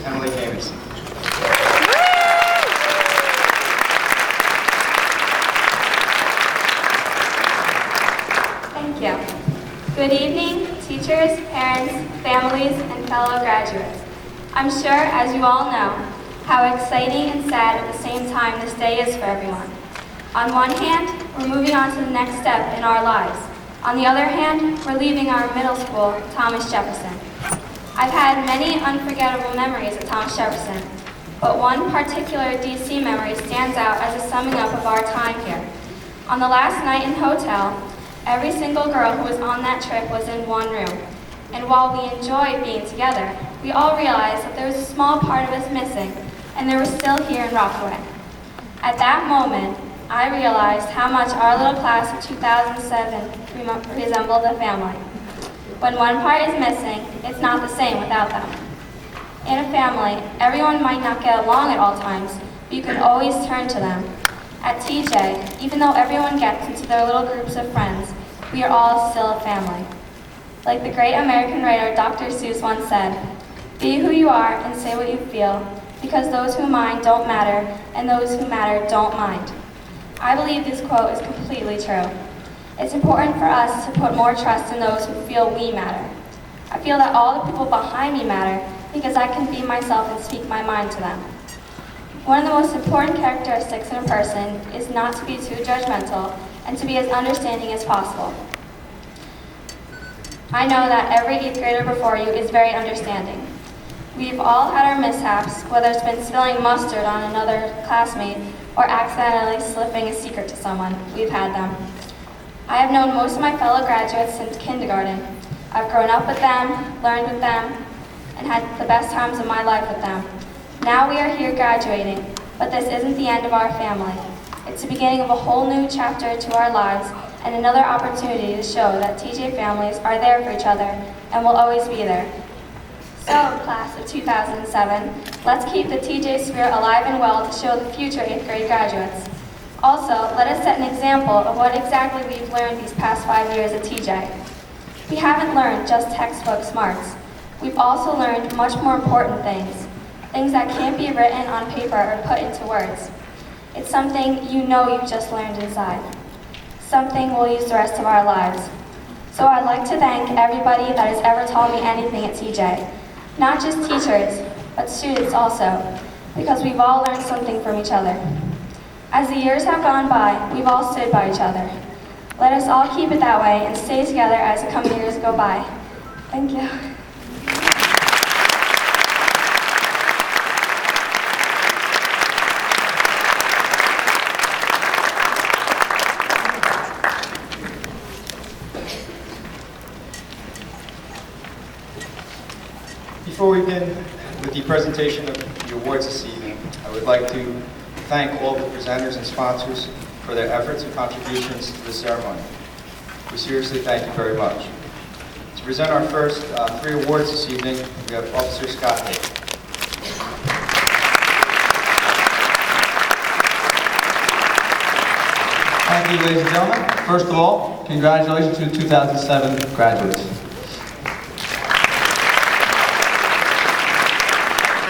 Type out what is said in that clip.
Emily Davis. Thank you. Good evening, teachers, parents, families, and fellow graduates. I'm sure, as you all know, how exciting and sad at the same time this day is for everyone. On one hand, we're moving on to the next step in our lives. On the other hand, we're leaving our middle school, Thomas Jefferson. I've had many unforgettable memories at Thomas Jefferson, but one particular DC memory stands out as a summing up of our time here. On the last night in the hotel, every single girl who was on that trip was in one room. And while we enjoyed being together, we all realized that there was a small part of us missing, and they were still here in Rockaway. At that moment, I realized how much our little class of 2007 resembled a family. When one part is missing, it's not the same without them. In a family, everyone might not get along at all times, but you can always turn to them. At TJ, even though everyone gets into their little groups of friends, we are all still a family. Like the great American writer Dr. Seuss once said, "Be who you are and say what you feel, because those who mind don't matter, and those who matter don't mind." I believe this quote is completely true. It's important for us to put more trust in those who feel we matter. I feel that all the people behind me matter because I can be myself and speak my mind to them. One of the most important characteristics in a person is not to be too judgmental and to be as understanding as possible. I know that every 8th grader before you is very understanding. We've all had our mishaps, whether it's been spilling mustard on another classmate or accidentally slipping a secret to someone. We've had them. I have known most of my fellow graduates since kindergarten. I've grown up with them, learned with them, and had the best times of my life with them. Now we are here graduating, but this isn't the end of our family. It's the beginning of a whole new chapter to our lives and another opportunity to show that TJ families are there for each other and will always be there. So, class of 2007, let's keep the TJ spirit alive and well to show the future 8th grade graduates. Also, let us set an example of what exactly we've learned these past 5 years at TJ. We haven't learned just textbook smarts. We've also learned much more important things that can't be written on paper or put into words. It's something you know you just learned inside, something we'll use the rest of our lives. So I'd like to thank everybody that has ever taught me anything at TJ. Not just teachers, but students also, because we've all learned something from each other. As the years have gone by, we've all stood by each other. Let us all keep it that way and stay together as the coming years go by. Thank you. Before we begin with the presentation of the awards this evening, I would like to thank all the presenters and sponsors for their efforts and contributions to the ceremony. We seriously thank you very much. To present our first 3 awards this evening, we have Officer Scott Hay. Thank you, ladies and gentlemen. First of all, congratulations to the 2007 graduates.